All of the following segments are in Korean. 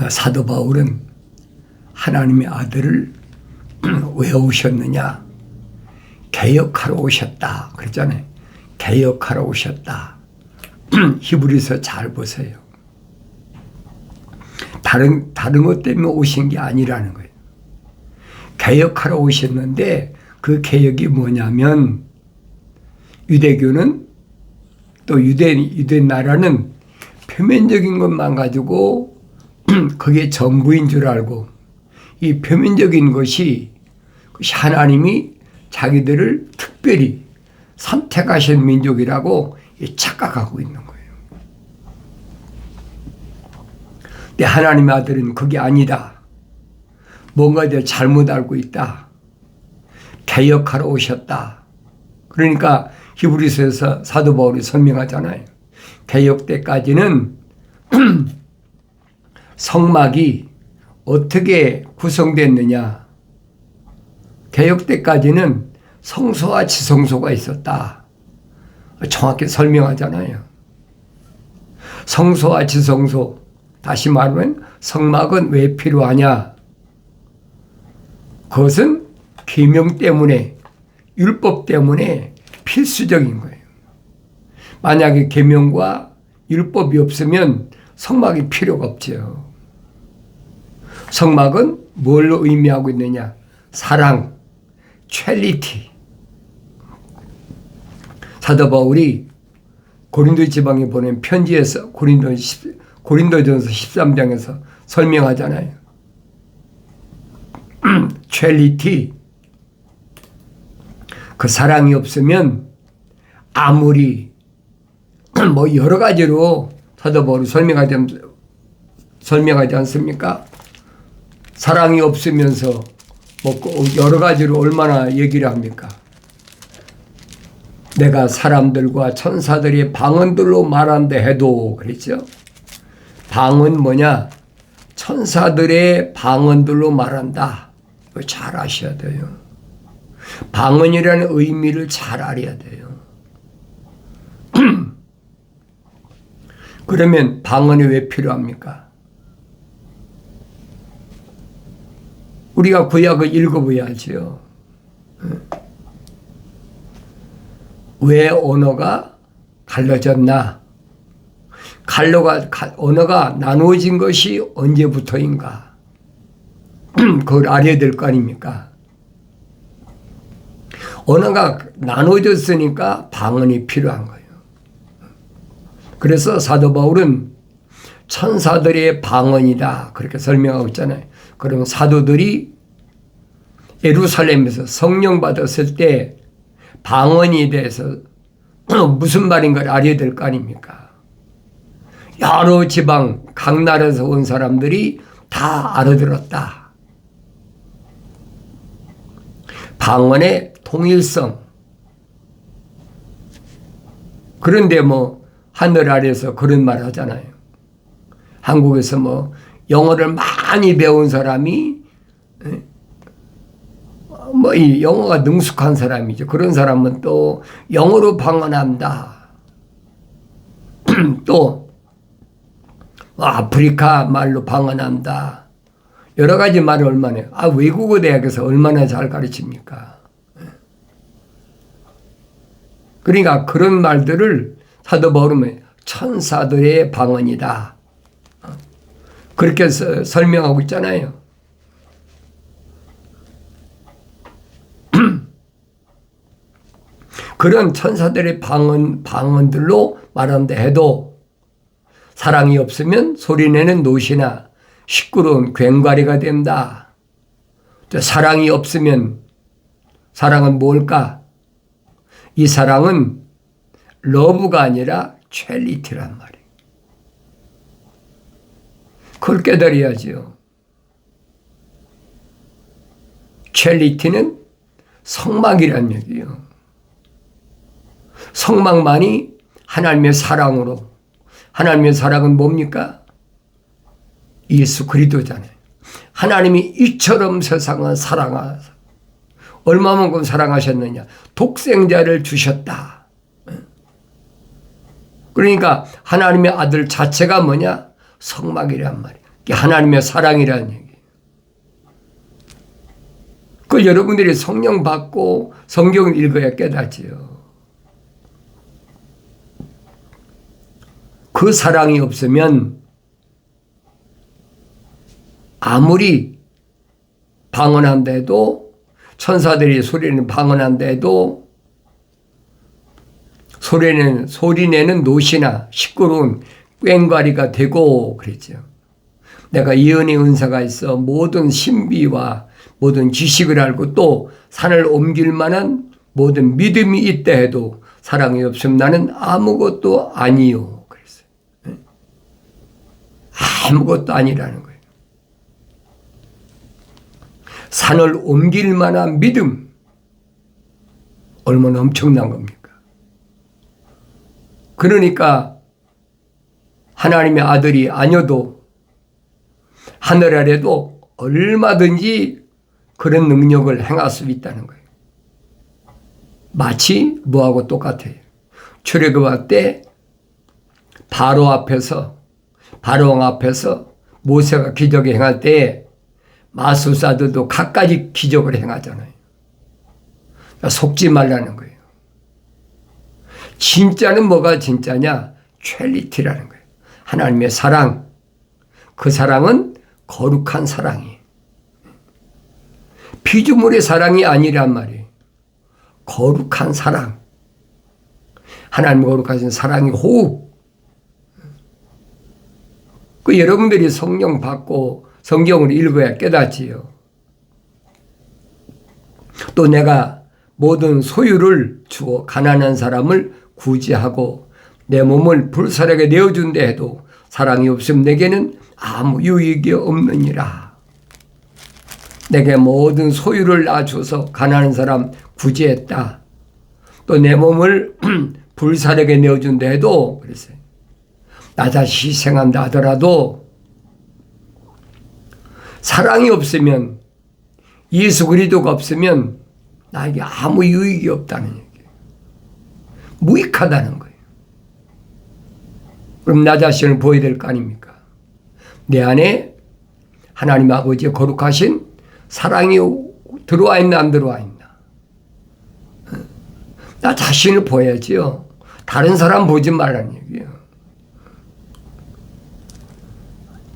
사도 바울은 하나님의 아들을 왜 오셨느냐? 개혁하러 오셨다 그랬잖아요. 개혁하러 오셨다. 히브리서 잘 보세요. 다른 것 때문에 오신 게 아니라는 거예요. 개혁하러 오셨는데 그 개혁이 뭐냐면 유대교는 또 유대 나라는 표면적인 것만 가지고 그게 전부인 줄 알고 이 표면적인 것이 하나님이 자기들을 특별히 선택하신 민족이라고 착각하고 있는 거예요. 근데 하나님의 아들은 그게 아니다. 뭔가 잘못 알고 있다. 개혁하러 오셨다. 그러니까 히브리서에서 사도 바울이 설명하잖아요. 개혁 때까지는 성막이 어떻게 구성됐느냐. 개혁 때까지는 성소와 지성소가 있었다. 정확히 설명하잖아요. 성소와 지성소, 다시 말하면 성막은 왜 필요하냐. 그것은 계명 때문에, 율법 때문에 필수적인 거예요. 만약에 계명과 율법이 없으면 성막이 필요가 없죠. 성막은 뭘로 의미하고 있느냐? 사랑, 첼리티. 사도 바울이 고린도 지방에 보낸 편지에서 고린도전서 13장에서 설명하잖아요. 첼리티. 그 사랑이 없으면 아무리 뭐 여러 가지로 사도 바울이 설명하지 않습니까? 사랑이 없으면서 뭐 여러 가지로 얼마나 얘기를 합니까? 내가 사람들과 천사들이 방언들로 말한다 해도 그랬죠? 방언 뭐냐? 천사들의 방언들로 말한다. 이거 잘 아셔야 돼요. 방언이라는 의미를 잘 알아야 돼요. 그러면 방언이 왜 필요합니까? 우리가 구약을 읽어봐야죠. 왜 언어가 갈라졌나? 언어가 나누어진 것이 언제부터인가? 그걸 알아야 될 거 아닙니까? 언어가 나누어졌으니까 방언이 필요한 거예요. 그래서 사도 바울은 천사들의 방언이다 그렇게 설명하고 있잖아요. 그러면 사도들이 예루살렘에서 성령 받았을 때 방언에 대해서 무슨 말인가를 알아야 될 거 아닙니까? 여러 지방 각 나라에서 온 사람들이 다 알아들었다. 방언의 통일성. 그런데 뭐 하늘 아래에서 그런 말 하잖아요. 한국에서 뭐 영어를 많이 배운 사람이 뭐 이 영어가 능숙한 사람이죠. 그런 사람은 또 영어로 방언한다. 또 아프리카 말로 방언한다. 여러 가지 말을 얼마나 해요. 외국어 대학에서 얼마나 잘 가르칩니까? 그러니까 그런 말들을 사도 바울은 천사들의 방언이다. 그렇게 설명하고 있잖아요. 그런 천사들의 방언들로 말한다 해도 사랑이 없으면 소리내는 노시나 시끄러운 괭과리가 된다. 사랑이 없으면 사랑은 뭘까? 이 사랑은 러브가 아니라 첼리티란 말이에요. 그걸 깨달아야죠. 첼리티는 성막이란 얘기예요. 성막만이 하나님의 사랑으로. 하나님의 사랑은 뭡니까? 예수 그리스도잖아요. 하나님이 이처럼 세상을 사랑하사 얼마만큼 사랑하셨느냐? 독생자를 주셨다. 그러니까 하나님의 아들 자체가 뭐냐? 성막이란 말이에요. 이게 하나님의 사랑이라는 얘기예요. 그걸 여러분들이 성령 받고 성경을 읽어야 깨닫지요. 그 사랑이 없으면 아무리 방언한데도, 천사들이 소리는 방언한데도 소리내는 노시나 시끄러운 꽹과리가 되고 그랬죠. 내가 예언의 은사가 있어 모든 신비와 모든 지식을 알고 또 산을 옮길 만한 모든 믿음이 있다 해도 사랑이 없으면 나는 아무것도 아니요. 그랬어요. 아무것도 아니라는 거예요. 산을 옮길 만한 믿음, 얼마나 엄청난 겁니까? 그러니까 하나님의 아들이 아니어도 하늘 아래도 얼마든지 그런 능력을 행할 수 있다는 거예요. 마치 뭐하고 똑같아요. 출애굽할 때 바로왕 앞에서 모세가 기적을 행할 때 마술사들도 갖가지 기적을 행하잖아요. 그러니까 속지 말라는 거예요. 진짜는 뭐가 진짜냐? 퀄리티라는 거예요. 하나님의 사랑. 그 사랑은 거룩한 사랑이에요. 피조물의 사랑이 아니란 말이에요. 거룩한 사랑. 하나님 거룩하신 사랑의 호흡. 그 여러분들이 성령 받고 성경을 읽어야 깨닫지요. 또 내가 모든 소유를 주어 가난한 사람을 구제하고 내 몸을 불사르게 내어준다 해도 사랑이 없으면 내게는 아무 유익이 없느니라. 내게 모든 소유를 놔줘서 가난한 사람 구제했다. 또 내 몸을 불사르게 내어준다 해도 그랬어요. 나 자신 희생한다 하더라도 사랑이 없으면, 예수 그리스도가 없으면 나에게 아무 유익이 없다는 얘기예요. 무익하다는 거예요. 그럼 나 자신을 보여야 될 거 아닙니까? 내 안에 하나님 아버지의 거룩하신 사랑이 들어와 있나 안 들어와 있나? 나 자신을 보여야지요. 다른 사람 보지 말라는 얘기예요.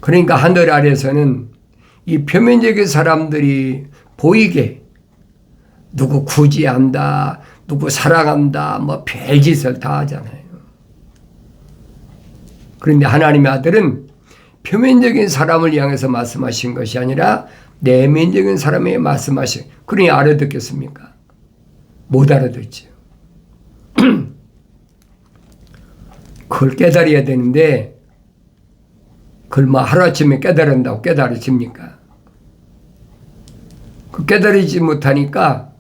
그러니까 하늘 아래에서는 이 표면적인 사람들이 보이게 누구 구제한다, 누구 사랑한다, 뭐 별짓을 다 하잖아요. 그런데 하나님의 아들은 표면적인 사람을 향해서 말씀하신 것이 아니라 내면적인 사람에게 말씀하신, 그러니 알아듣겠습니까? 못 알아듣죠. 그걸 깨달아야 되는데 그걸 뭐 하루아침에 깨달은다고 깨달아집니까? 그 깨달아지지 못하니까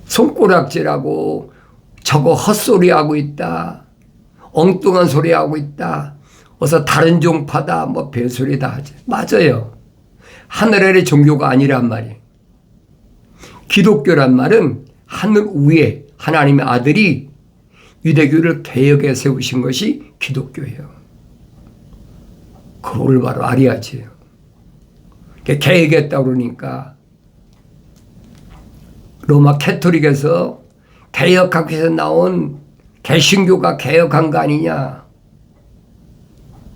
손가락질하고 저거 헛소리하고 있다, 엉뚱한 소리하고 있다, 어서 다른 종파다, 뭐 별소리 다 하지. 맞아요. 하늘의 종교가 아니란 말이에요. 기독교란 말은 하늘 위에 하나님의 아들이 유대교를 개혁해 세우신 것이 기독교예요. 그걸 바로 알아야지요. 개혁했다 그러니까 로마 캐토릭에서 개혁학에서 나온 개신교가 개혁한 거 아니냐.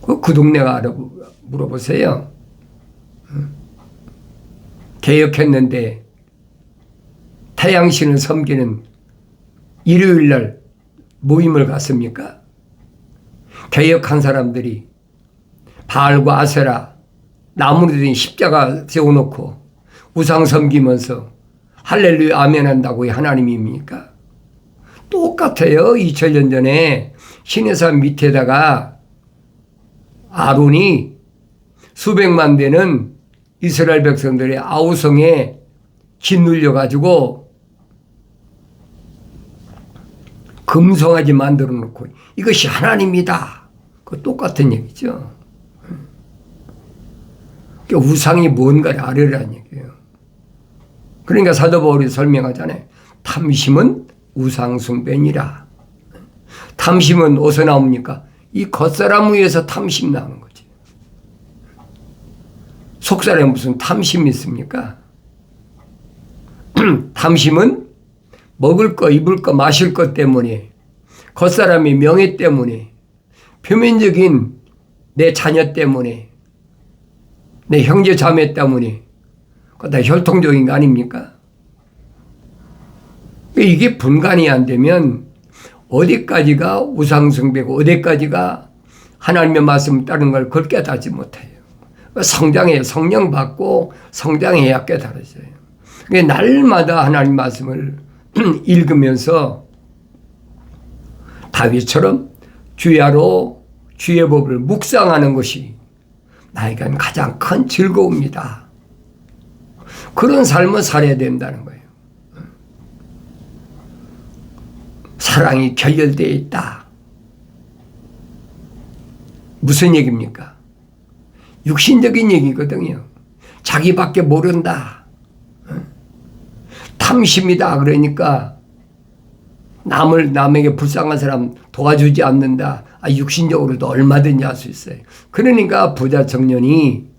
그 동네가 물어보세요. 개혁했는데 태양신을 섬기는 일요일날 모임을 갔습니까? 개혁한 사람들이 바알과 아세라 나무로 된 십자가 세워놓고 우상 섬기면서 할렐루야 아멘 한다고 하나님입니까? 똑같아요. 2000년 전에 시내산 밑에다가 아론이 수백만 되는 이스라엘 백성들의 아우성에 짓눌려가지고 금송아지 만들어 놓고 이것이 하나님이다. 그 똑같은 얘기죠. 그러니까 우상이 뭔가를 알으라는 얘기예요. 그러니까 사도 바울이 설명하잖아요. 탐심은 우상숭배니라. 탐심은 어디서 나옵니까? 이 겉사람 위에서 탐심 나오는 거지. 속살에 무슨 탐심이 있습니까? 탐심은 먹을 거, 입을 거, 마실 것 때문에, 겉사람의 명예 때문에, 표면적인 내 자녀 때문에, 내 형제 자매 때문에, 그거 다 혈통적인 거 아닙니까? 이게 분간이 안 되면 어디까지가 우상숭배고 어디까지가 하나님의 말씀을 따르는 걸 그걸 깨닫지 못해요. 성장해야, 성령 받고 성장해야 깨달아져요. 날마다 하나님 말씀을 읽으면서 다윗처럼 주야로 주의 법을 묵상하는 것이 나에겐 가장 큰 즐거움이다. 그런 삶을 살아야 된다는 거예요. 사랑이 결렬되어 있다. 무슨 얘기입니까? 육신적인 얘기거든요. 자기밖에 모른다. 탐심이다. 그러니까 남에게 불쌍한 사람 도와주지 않는다. 육신적으로도 얼마든지 할 수 있어요. 그러니까 부자 청년이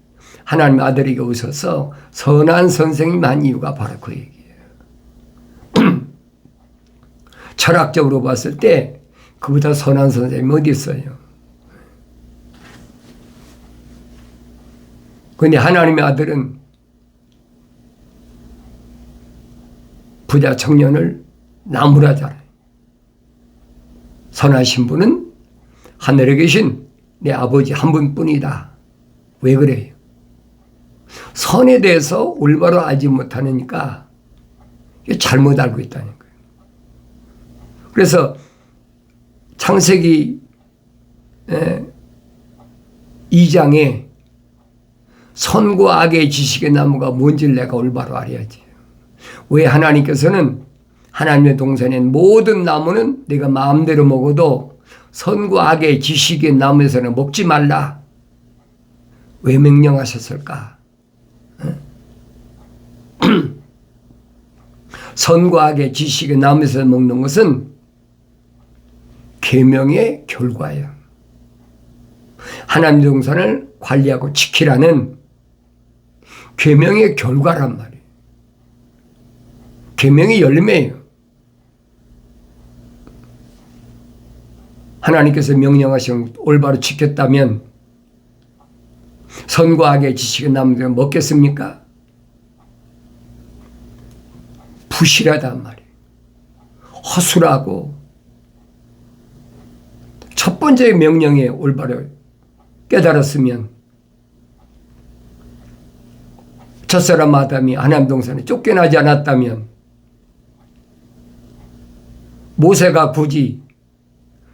하나님 아들에게 오셔서 선한 선생님 한 이유가 바로 그 얘기예요. 철학적으로 봤을 때 그보다 선한 선생님이 어디 있어요? 그런데 하나님의 아들은 부자 청년을 나무라잖아요. 선하신 분은 하늘에 계신 내 아버지 한 분뿐이다. 왜 그래요? 선에 대해서 올바로 알지 못하니까 잘못 알고 있다는 거예요. 그래서 창세기 2장에 선과 악의 지식의 나무가 뭔지를 내가 올바로 알아야지. 왜 하나님께서는 하나님의 동산엔 모든 나무는 내가 마음대로 먹어도 선과 악의 지식의 나무에서는 먹지 말라. 왜 명령하셨을까? 선과 악의 지식의 나무에서 먹는 것은 계명의 결과예요. 하나님의 동산을 관리하고 지키라는 계명의 결과란 말이에요. 계명의 열매예요. 하나님께서 명령하신 올바로 지켰다면 선과 악의 지식의 나무를 먹겠습니까? 부실하단 말이에요. 허술하고 첫 번째 명령에 올바로 깨달았으면 첫사람 아담이 하나님 동산에 쫓겨나지 않았다면 모세가 굳이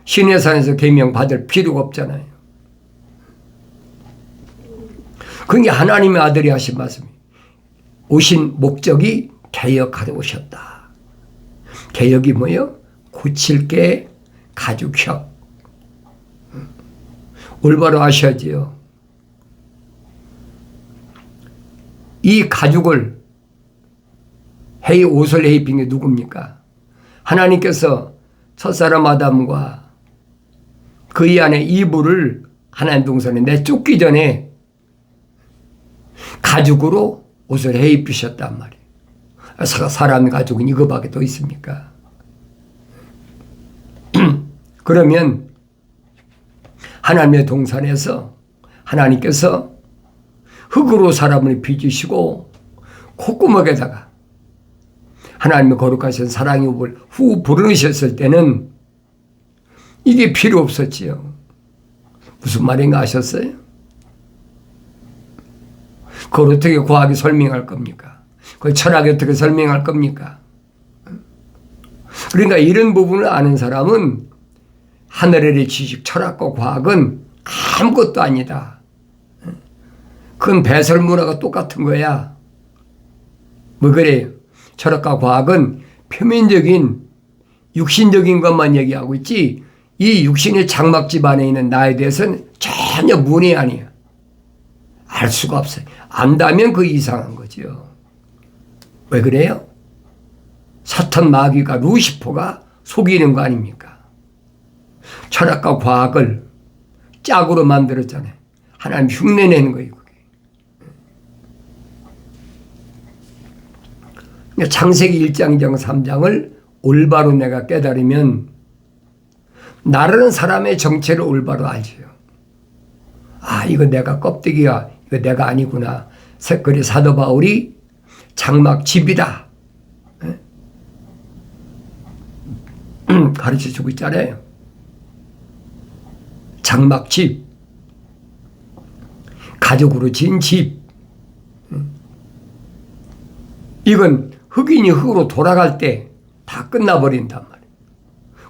시내산에서 계명 받을 필요가 없잖아요. 그게 하나님의 아들이 하신 말씀이에요. 오신 목적이 개혁하러 오셨다. 개혁이 뭐예요? 고칠 게 가죽혁. 올바로 아셔야지요. 이 가죽을 옷을 입힌 게 누굽니까? 하나님께서 첫사람 아담과 그의 안에 이불을 하나님 동산에 내쫓기 전에 가죽으로 옷을 해 입히셨단 말이에요. 사람의 가죽은 이거밖에 더 있습니까? 그러면 하나님의 동산에서 하나님께서 흙으로 사람을 빚으시고 콧구멍에다가 하나님의 거룩하신 사랑의 옵을 후 불어넣으셨을 때는 이게 필요 없었지요. 무슨 말인가 아셨어요? 그걸 어떻게 과학이 설명할 겁니까? 그걸 철학이 어떻게 설명할 겁니까? 그러니까 이런 부분을 아는 사람은 하늘의 지식, 철학과 과학은 아무것도 아니다. 그건 배설 문화가 똑같은 거야. 뭐 그래요? 철학과 과학은 표면적인 육신적인 것만 얘기하고 있지 이 육신의 장막집 안에 있는 나에 대해서는 전혀 문의 아니야. 알 수가 없어요. 안다면 그 이상한 거죠. 왜 그래요? 사탄 마귀가 루시퍼가 속이는 거 아닙니까? 철학과 과학을 짝으로 만들었잖아요. 하나님 흉내내는 거예요. 그게. 창세기 1장, 2장, 3장을 올바로 내가 깨달으면 나라는 사람의 정체를 올바로 알지요. 아, 이거 내가 껍데기야. 이거 내가 아니구나. 그래 사도 바울이 장막 집이다 가르쳐주고 있잖아요. 장막 집, 가족으로 지은 집. 이건 흙인이 흙으로 돌아갈 때 다 끝나버린단 말이에요.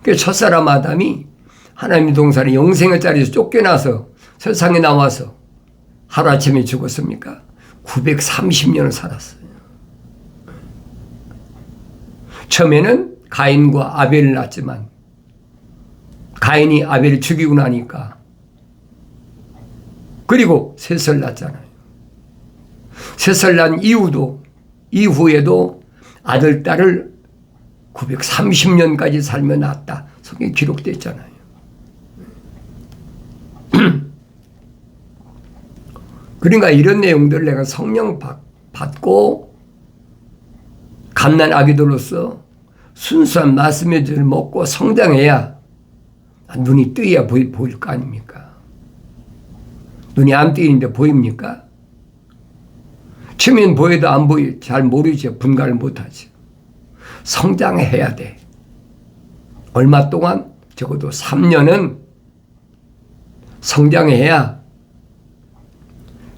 그래서 첫사람 아담이 하나님의 동산에 영생의 자리에서 쫓겨나서 세상에 나와서 하루아침에 죽었습니까? 930년을 살았어요. 처음에는 가인과 아벨을 낳았지만 가인이 아벨을 죽이고 나니까 그리고 셋을 낳았잖아요. 셋을 낳은 이후에도 아들, 딸을 930년까지 살며 낳았다. 성경에 기록되어 있잖아요. 그러니까 이런 내용들을 내가 성령 받고 갓난 아기들로서 순수한 말씀의 줄을 먹고 성장해야 눈이 뜨야 보일 거 아닙니까? 눈이 안 뜨이는데 보입니까? 처음엔 보여도 안 보여. 잘 모르죠. 분간을 못하죠. 성장해야 돼. 얼마 동안? 적어도 3년은 성장해야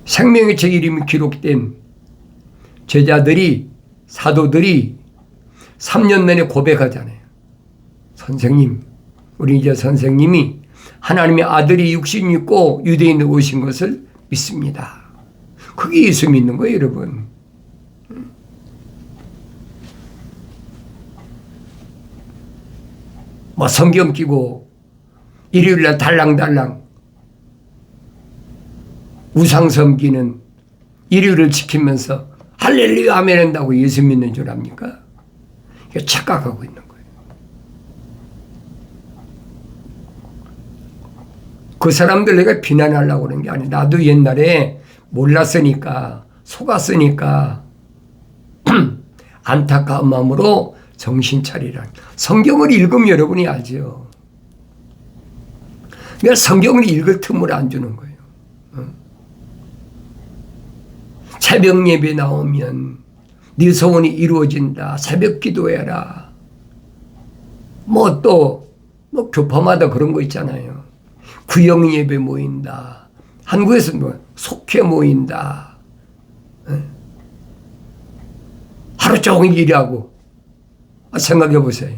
생명의 책 이름이 기록된 제자들이, 사도들이 3년 내내 고백하잖아요. 선생님, 우리 이제 선생님이 하나님의 아들이 육신이 있고 유대인으로 오신 것을 믿습니다. 그게 예수 믿는 거예요, 여러분. 뭐 성경 끼고 일요일날 달랑달랑 우상 섬기는 일요일을 지키면서 할렐루야 아멘 한다고 예수 믿는 줄 압니까? 이게 착각하고 있는 거예요. 그 사람들 내가 비난하려고 그러는 게 아니라 나도 옛날에 몰랐으니까 속았으니까 안타까운 마음으로 정신 차리라. 성경을 읽으면 여러분이 알죠. 그러니까 성경을 읽을 틈을 안 주는 거예요. 새벽 예배 나오면 네 소원이 이루어진다. 새벽 기도해라. 뭐 교파마다 그런 거 있잖아요. 구영 예배 모인다. 한국에서는 뭐 속회 모인다. 하루 종일 일하고. 생각해 보세요.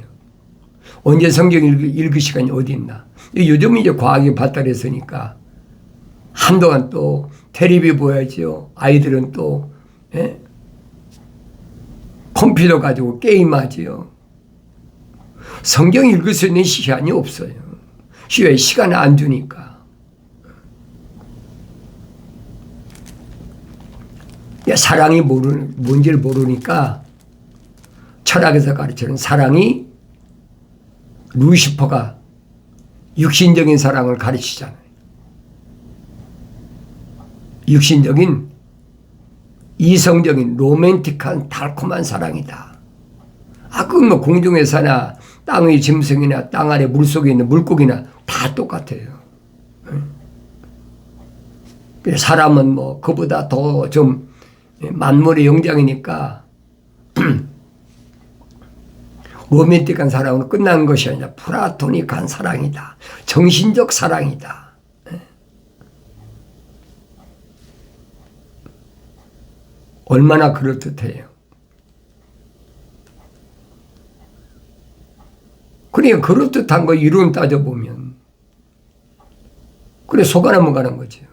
언제 성경 읽을 시간이 어디 있나. 요즘 이제 과학이 발달했으니까 한동안 또 텔레비 보야죠. 아이들은 또 컴퓨터 가지고 게임하지요. 성경 읽을 수 있는 시간이 없어요. 시간을 안 주니까. 사랑이 뭔지를 모르니까 철학에서 가르치는 사랑이 루시퍼가 육신적인 사랑을 가르치잖아요. 육신적인 이성적인 로맨틱한 달콤한 사랑이다. 그건 뭐 공중에 사나 땅의 짐승이나 땅 아래 물속에 있는 물고기나 다 똑같아요. 사람은 뭐 그보다 더 좀 만물의 영장이니까 로맨틱한 사랑으로 끝나는 것이 아니라 플라토닉한 사랑이다. 정신적 사랑이다. 얼마나 그럴듯해요. 그러니까 그럴듯한 거 이론 따져보면 그래 속아 넘어가는 거죠.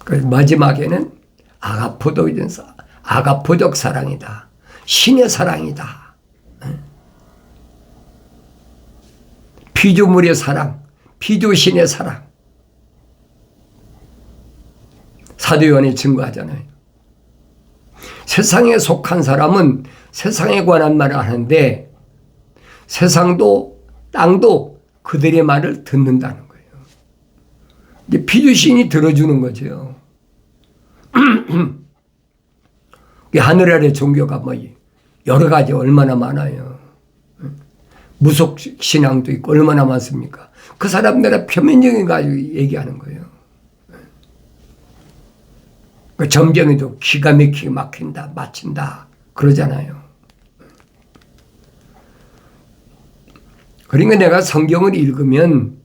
그래서 마지막에는 아가포적 사랑이다. 신의 사랑이다. 피조물의 사랑, 피조신의 사랑. 사도 요한이 증거하잖아요. 세상에 속한 사람은 세상에 관한 말을 하는데 세상도 땅도 그들의 말을 듣는다는 거예요. 이제 피조신이 들어주는 거죠. 하늘 아래 종교가 뭐 여러 가지 얼마나 많아요. 무속 신앙도 있고 얼마나 많습니까? 그 사람들은 표면적인 거 가지고 얘기하는 거예요. 그 점쟁이도 기가 막히게 막힌다, 맞힌다 그러잖아요. 그러니까 내가 성경을 읽으면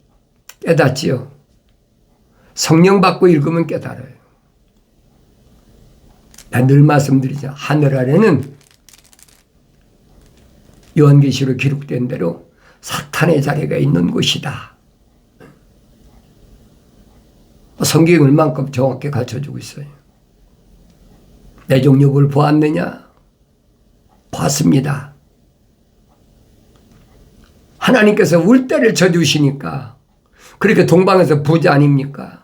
깨닫지요. 성령 받고 읽으면 깨달아요. 난 늘 말씀드리죠. 하늘 아래는 요한계시로 기록된 대로 사탄의 자리가 있는 곳이다. 성경이 얼만큼 정확히 가르쳐주고 있어요. 내 종류를 보았느냐? 봤습니다. 하나님께서 울대를 쳐주시니까 그렇게 동방에서 부자 아닙니까?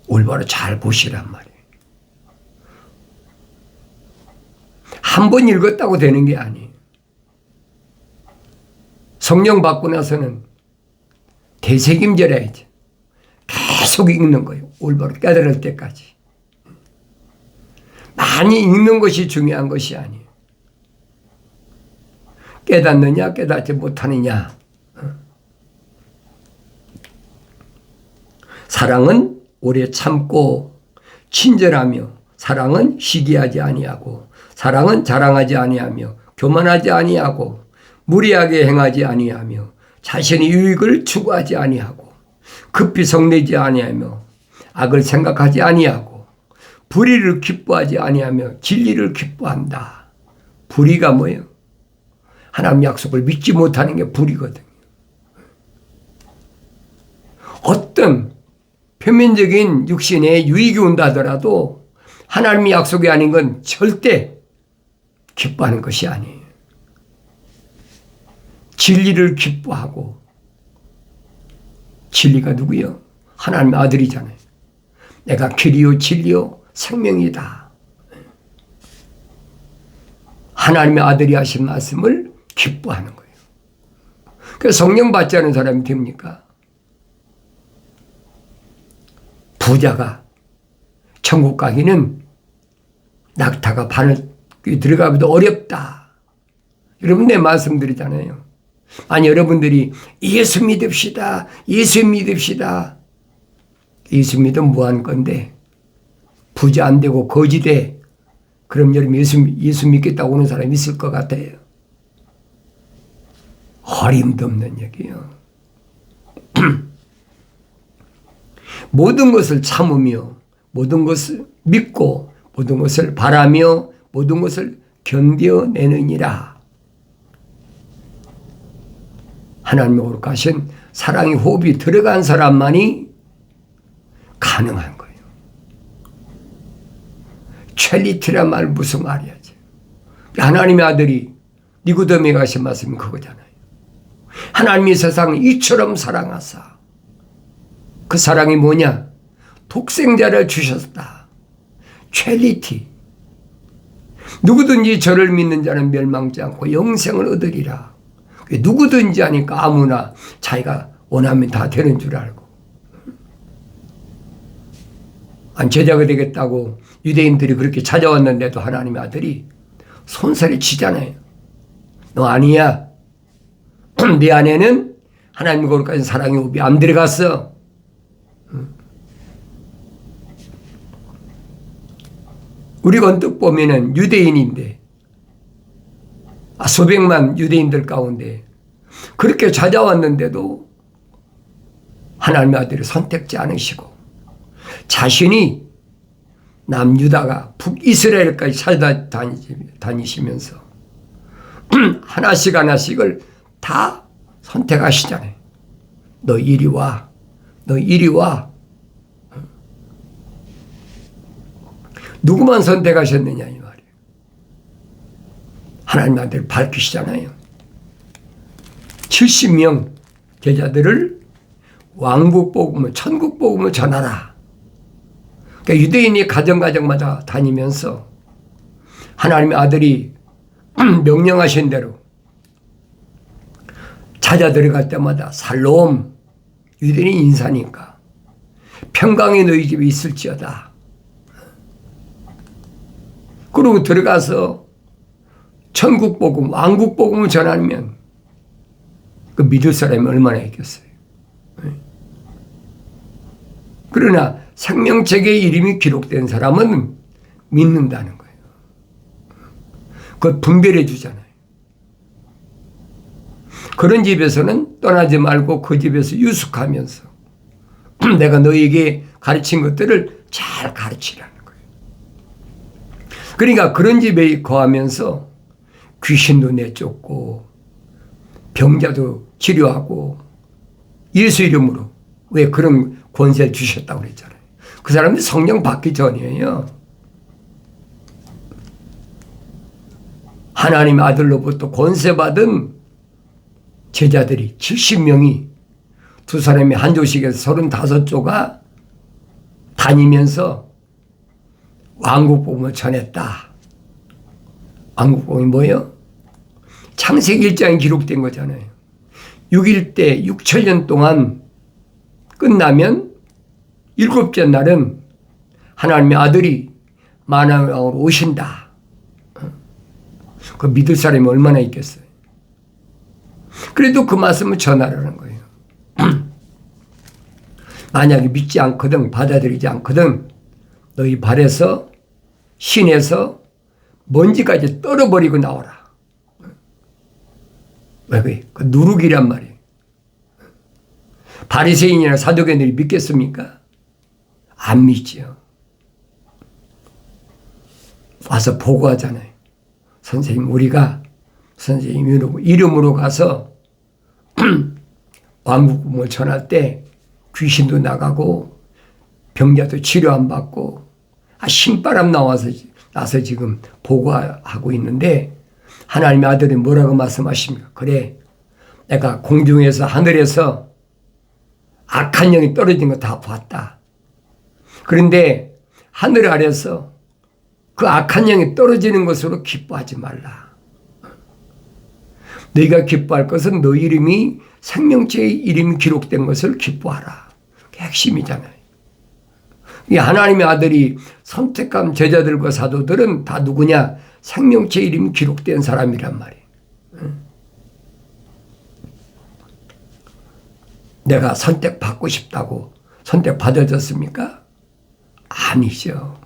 올바로 잘 보시란 말이에요. 한 번 읽었다고 되는 게 아니에요. 성령 받고 나서는 되새김질해야죠. 계속 읽는 거예요. 올바로 깨달을 때까지. 많이 읽는 것이 중요한 것이 아니에요. 깨닫느냐 깨닫지 못하느냐. 사랑은 오래 참고 친절하며 사랑은 시기하지 아니하고 사랑은 자랑하지 아니하며 교만하지 아니하고 무리하게 행하지 아니하며 자신의 유익을 추구하지 아니하고 급히 성내지 아니하며 악을 생각하지 아니하고 불의를 기뻐하지 아니하며 진리를 기뻐한다. 불의가 뭐예요? 하나님 약속을 믿지 못하는 게 불의거든요. 어떤 표면적인 육신에 유익이 온다 하더라도 하나님의 약속이 아닌 건 절대 기뻐하는 것이 아니에요. 진리를 기뻐하고, 진리가 누구요? 하나님의 아들이잖아요. 내가 길이요 진리요 생명이다. 하나님의 아들이 하신 말씀을 기뻐하는 거예요. 그래서 성령 받지 않은 사람이 됩니까? 부자가 천국 가기는 낙타가 바늘 들어가기도 어렵다. 여러분 내 말씀드리잖아요. 아니 여러분들이 예수 믿읍시다. 예수 믿읍시다. 예수 믿으면 뭐하는 건데 부자 안 되고 거지돼. 그럼 여러분 예수 믿겠다고 오는 사람이 있을 것 같아요. 어림도 없는 얘기예요. 모든 것을 참으며 모든 것을 믿고 모든 것을 바라며 모든 것을 견뎌내느니라. 하나님의 거룩하신 사랑의 호흡이 들어간 사람만이 가능한 거예요. 첼리티란 말 무슨 말이야지. 하나님의 아들이 니고데모에게 하신 말씀이 그거잖아요. 하나님이 세상을 이처럼 사랑하사. 그 사랑이 뭐냐? 독생자를 주셨다. 첼리티. 누구든지 저를 믿는 자는 멸망치 않고 영생을 얻으리라. 누구든지 하니까 아무나 자기가 원하면 다 되는 줄 알고. 안 제자가 되겠다고 유대인들이 그렇게 찾아왔는데도 하나님의 아들이 손살을 치잖아요. 너 아니야. 네 안에는 하나님의 거룩하신 사랑의 호흡이 안 들어갔어. 우리가 언뜻 보면은 유대인인데 수백만 유대인들 가운데 그렇게 찾아왔는데도 하나님의 아들을 선택지 않으시고 자신이 남유다가 북이스라엘까지 찾아다니시면서 하나씩 하나씩을 다 선택하시잖아요. 너 이리 와. 너 이리 와. 누구만 선택하셨느냐 이 말이에요. 하나님 아들 밝히시잖아요. 70명 제자들을 왕국 복음을 천국 복음을 전하라. 그러니까 유대인이 가정마다 다니면서 하나님의 아들이 명령하신 대로 찾아 들어갈 때마다 살롬 유대인이 인사니까 평강이 너희 집에 있을지어다. 그러고 들어가서 천국 복음, 왕국 복음을 전하면 그 믿을 사람이 얼마나 있겠어요. 그러나 생명책에 이름이 기록된 사람은 믿는다는 거예요. 그걸 분별해 주잖아요. 그런 집에서는 떠나지 말고 그 집에서 유숙하면서 내가 너에게 가르친 것들을 잘 가르치라는 거예요. 그러니까 그런 집에 거하면서 귀신도 내쫓고 병자도 치료하고 예수 이름으로 왜 그런 권세를 주셨다고 그랬잖아요. 그 사람들이 성령 받기 전이에요. 하나님의 아들로부터 권세 받은 제자들이 70명이 두 사람이 한 조식에서 35조가 다니면서 왕국복음을 전했다. 왕국복음이 뭐예요? 창세기 1장에 기록된 거잖아요. 6일 때 6천년 동안 끝나면 7째 날은 하나님의 아들이 만왕으로 오신다. 그 믿을 사람이 얼마나 있겠어요. 그래도 그 말씀을 전하라는 거예요. 만약에 믿지 않거든, 받아들이지 않거든, 너희 발에서, 신에서 먼지까지 떨어버리고 나오라. 왜? 그 누룩이란 말이에요. 바리새인이나 사두개인들이 믿겠습니까? 안 믿지요. 와서 보고하잖아요. 선생님, 우리가 선생님 이름으로 가서 왕국복음을 전할 때 귀신도 나가고 병자도 치료 안 받고 신바람 나서 지금 보고하고 있는데 하나님의 아들이 뭐라고 말씀하십니까? 그래, 내가 공중에서 하늘에서 악한 영이 떨어진 거 다 봤다. 그런데 하늘 아래서 그 악한 영이 떨어지는 것으로 기뻐하지 말라. 너희가 기뻐할 것은 너 이름이 생명체의 이름이 기록된 것을 기뻐하라. 그게 핵심이잖아요. 이 하나님의 아들이 선택한 제자들과 사도들은 다 누구냐? 생명체 이름이 기록된 사람이란 말이에요. 내가 선택받고 싶다고 선택받아졌습니까? 아니죠.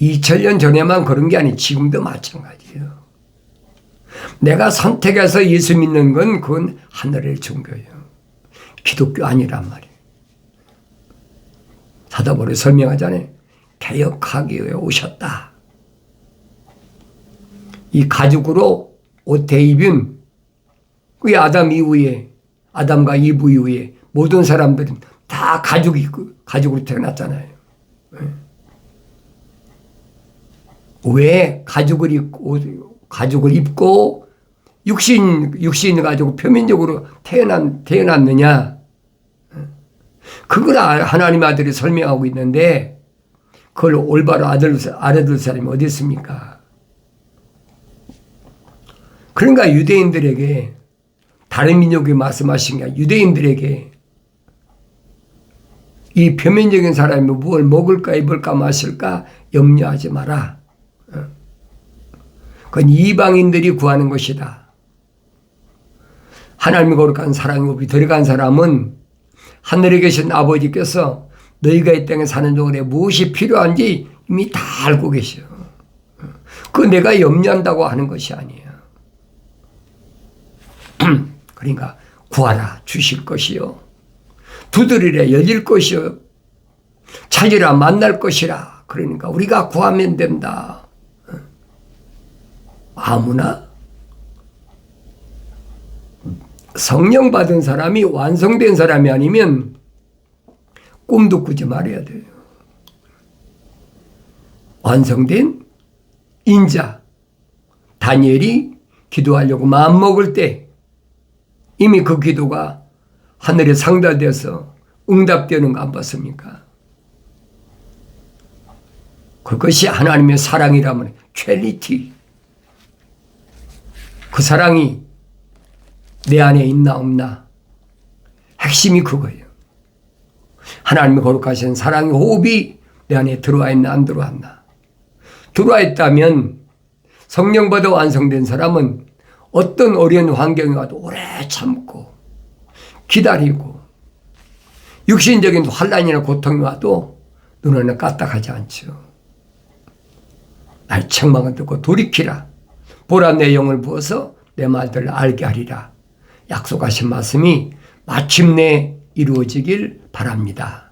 2000년 전에만 그런 게 아니 지금도 마찬가지예요. 내가 선택해서 예수 믿는 건 그건 하늘의 종교예요. 기독교 아니란 말이에요. 사도 바울이 설명하잖아요. 개혁하기 위해 오셨다. 이 가죽으로 옷에 입은 그 아담과 이브 이후에 모든 사람들은 다 가죽으로 태어났잖아요. 왜 가죽을 입고 육신을 가지고 표면적으로 태어났느냐? 그걸 하나님 아들이 설명하고 있는데 그걸 올바로 알아들 사람이 어디 있습니까? 그러니까 유대인들에게 다른 민족이 말씀하신 게 유대인들에게 이 표면적인 사람이 무엇을 먹을까 입을까 마실까 염려하지 마라. 그건 이방인들이 구하는 것이다. 하나님이 거룩한 사랑이 없이 들어간 사람은 하늘에 계신 아버지께서 너희가 이 땅에 사는 동안에 무엇이 필요한지 이미 다 알고 계셔. 그거 내가 염려한다고 하는 것이 아니에요. 그러니까 구하라 주실 것이요. 두드리라 열릴 것이요. 찾으라 만날 것이라. 그러니까 우리가 구하면 된다. 아무나 성령 받은 사람이 완성된 사람이 아니면 꿈도 꾸지 말아야 돼요. 완성된 인자 다니엘이 기도하려고 마음먹을 때 이미 그 기도가 하늘에 상달돼서 응답되는 거 안 봤습니까? 그것이 하나님의 사랑이라면 퀄리티. 그 사랑이 내 안에 있나 없나? 핵심이 그거예요. 하나님의 거룩하신 사랑의 호흡이 내 안에 들어와 있나 안 들어왔나? 들어와 있다면 성령보다 완성된 사람은 어떤 어려운 환경이 와도 오래 참고 기다리고 육신적인 환난이나 고통이 와도 눈에는 까딱하지 않죠. 나의 책망을 듣고 돌이키라. 보라 내 영을 부어서 내 말들을 알게 하리라. 약속하신 말씀이 마침내 이루어지길 바랍니다.